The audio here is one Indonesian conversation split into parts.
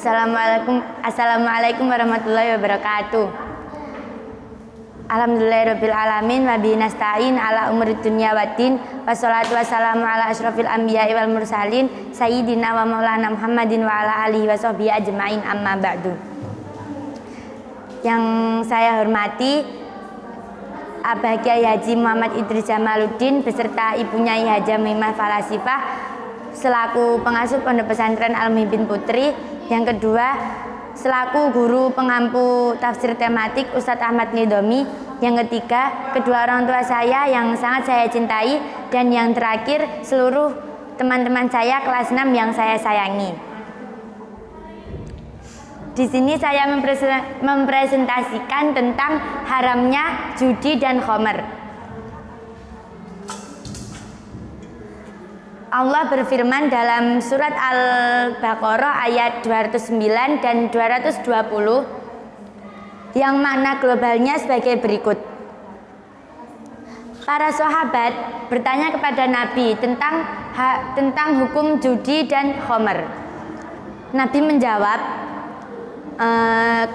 Assalamualaikum warahmatullahi wabarakatuh. Alhamdulillahirabbil alamin wa bihi nasta'in ala umuri dunya waddin. Wassalatu wassalamu ala asyrofil anbiya'i wal mursalin sayyidina wa maulana Muhammadin wa ala alihi wa sahbihi ajma'in, amma ba'du. Yang saya hormati Abah Kiai Haji Muhammad Idris Jamaluddin beserta ibunya Nyai Hajah Mimah Falasifah selaku pengasuh Pondok Pesantren Al-Muhibbin Putri. Yang kedua, selaku guru pengampu tafsir tematik Ustadz Ahmad Nidomi. Yang ketiga, kedua orang tua saya yang sangat saya cintai. Dan yang terakhir, seluruh teman-teman saya kelas 6 yang saya sayangi. Di sini saya mempresentasikan tentang haramnya judi dan khomer. Allah berfirman dalam surat Al-Baqarah ayat 209 dan 220 yang makna globalnya sebagai berikut. Para sahabat bertanya kepada Nabi tentang hukum judi dan khomer. Nabi menjawab,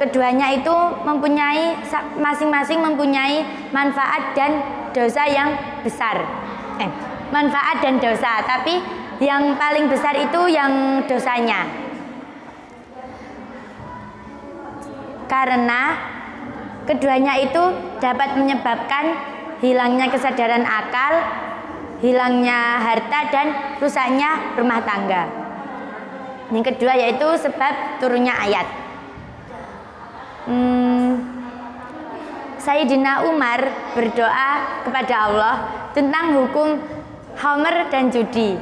keduanya itu masing-masing mempunyai manfaat dan dosa yang besar. Manfaat dan dosa, tapi yang paling besar itu yang dosanya. Karena keduanya itu dapat menyebabkan hilangnya kesadaran akal, hilangnya harta, dan rusaknya rumah tangga. Yang kedua yaitu sebab turunnya ayat. Sayyidina Umar berdoa kepada Allah tentang hukum khomer dan judi.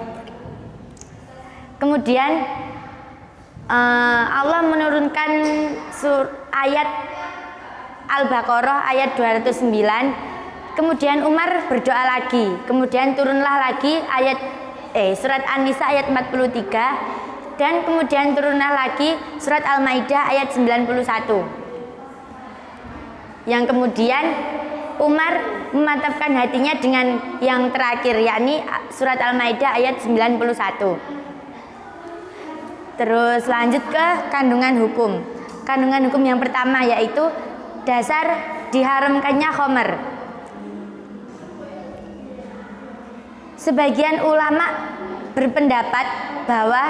Kemudian Allah menurunkan ayat Al-Baqarah ayat 209. Kemudian Umar berdoa lagi. Kemudian turunlah lagi ayat surat An-Nisa ayat 43. Dan kemudian turunlah lagi surat Al-Maidah ayat 91. Yang kemudian Umar memantapkan hatinya dengan yang terakhir, yakni surat Al-Maidah ayat 91. Terus lanjut ke kandungan hukum. Kandungan hukum yang pertama yaitu dasar diharamkannya khomer. Sebagian ulama berpendapat bahwa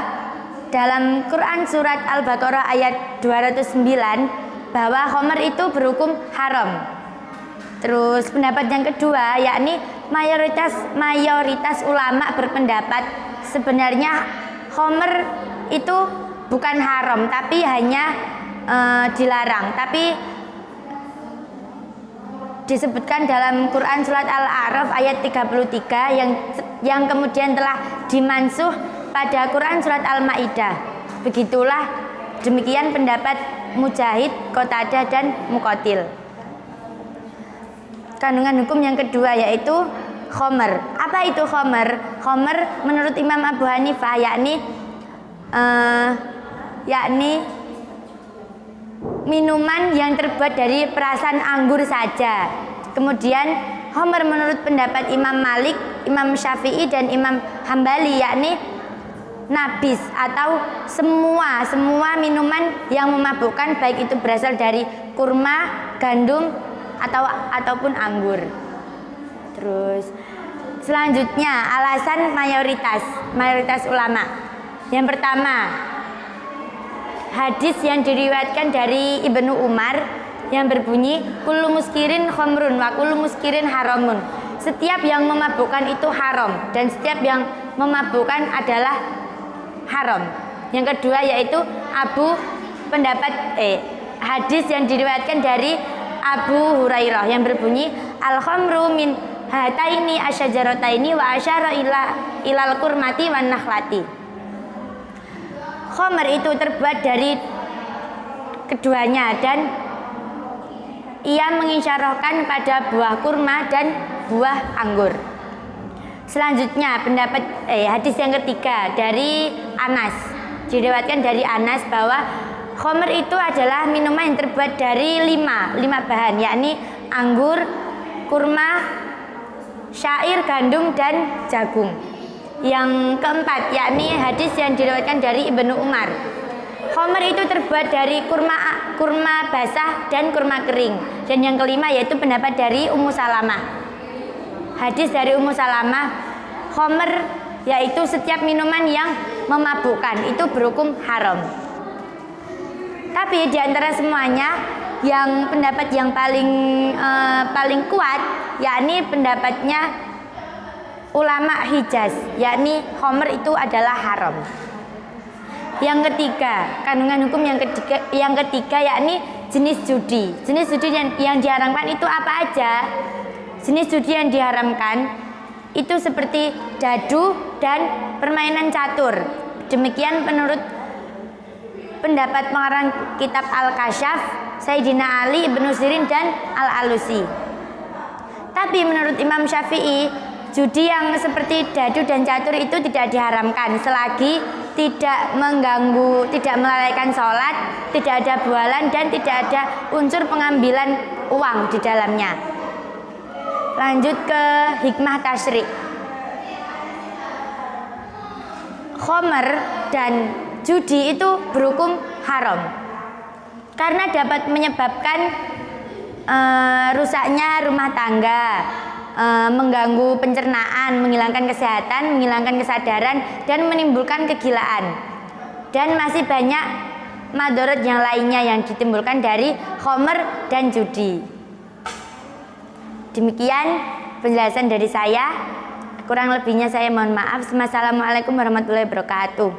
dalam Quran surat Al-Baqarah ayat 209 bahwa khomer itu berhukum haram. Terus pendapat yang kedua yakni mayoritas ulama berpendapat sebenarnya khomer itu bukan haram tapi hanya dilarang, tapi disebutkan dalam Quran surat Al-A'raf ayat 33 yang kemudian telah dimansuh pada Quran surat Al-Maidah. Begitulah demikian pendapat Mujahid, Qatadah, dan Muqatil. Kandungan hukum yang kedua yaitu khomer. Apa itu khomer? Khomer menurut Imam Abu Hanifah yakni minuman yang terbuat dari perasan anggur saja. Kemudian khomer menurut pendapat Imam Malik, Imam Syafi'i, dan Imam Hambali yakni nabis atau semua minuman yang memabukkan, baik itu berasal dari kurma, gandum, ataupun anggur. Terus selanjutnya alasan mayoritas ulama. Yang pertama, hadis yang diriwayatkan dari Ibnu Umar yang berbunyi kullu muskirin khamrun wa kullu muskirin haramun. Setiap yang memabukkan itu haram dan setiap yang memabukkan adalah haram. Yang kedua yaitu hadis yang diriwayatkan dari Abu Hurairah yang berbunyi al-khamru min hataini asyajarataini wa asyara ilal kurmati wan nakhlati. Khamr itu terbuat dari keduanya dan ia mengisyarahkan pada buah kurma dan buah anggur. Selanjutnya hadis yang ketiga dari Anas, diriwayatkan dari Anas bahwa khomer itu adalah minuman yang terbuat dari lima bahan, yakni anggur, kurma, syair, gandum, dan jagung. Yang keempat yakni hadis yang diriwayatkan dari Ibnu Umar. Khomer Homer itu terbuat dari kurma basah dan kurma kering. Dan yang kelima yaitu pendapat dari Ummu Salamah. Hadis dari Ummu Salamah, Homer yaitu setiap minuman yang memabukkan itu berhukum haram. Tapi di antara semuanya yang pendapat yang paling kuat yakni pendapatnya ulama Hijaz, yakni Homer itu adalah haram. Yang ketiga, kandungan hukum yang ketiga yakni jenis judi. Jenis judi yang diharamkan itu apa aja? Jenis judi yang diharamkan itu seperti dadu dan permainan catur. Demikian menurut pendapat pengarang kitab Al-Kasyaf, Sayyidina Ali Ibnu Sirin dan Al-Alusi. Tapi menurut Imam Syafi'i, judi yang seperti dadu dan catur itu tidak diharamkan selagi tidak mengganggu, tidak melalaikan sholat, tidak ada bualan dan tidak ada unsur pengambilan uang di dalamnya. Lanjut ke hikmah tasyrik. Khomer dan judi itu berhukum haram karena dapat menyebabkan rusaknya rumah tangga, mengganggu pencernaan, menghilangkan kesehatan, menghilangkan kesadaran, dan menimbulkan kegilaan. Dan masih banyak madorot yang lainnya yang ditimbulkan dari khomer dan judi. Demikian penjelasan dari saya. Kurang lebihnya saya mohon maaf. Wassalamualaikum warahmatullahi wabarakatuh.